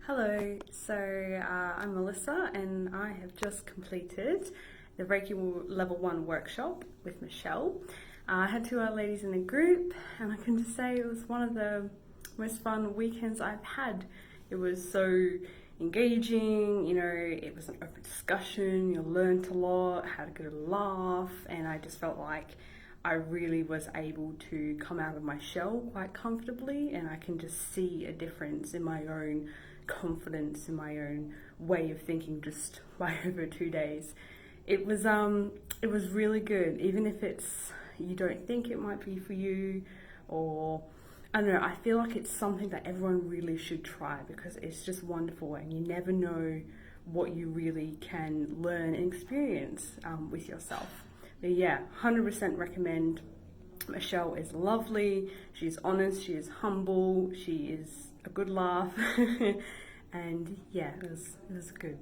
Hello, I'm Melissa and I have just completed the Reiki Level 1 workshop with Michelle. I had two other ladies in a group and I can just say it was one of the most fun weekends I've had. It was so engaging, it was an open discussion, you learned a lot, had a good laugh, and I just felt like I really was able to come out of my shell quite comfortably, and I can just see a difference in my own confidence, in my own way of thinking just by over 2 days. It was really good, even if you don't think it might be for you, or I don't know, I feel like it's something that everyone really should try because it's just wonderful and you never know what you really can learn and experience with yourself. But yeah, 100% recommend. Michelle is lovely, she's honest, she is humble, she is a good laugh, and yeah, it was good.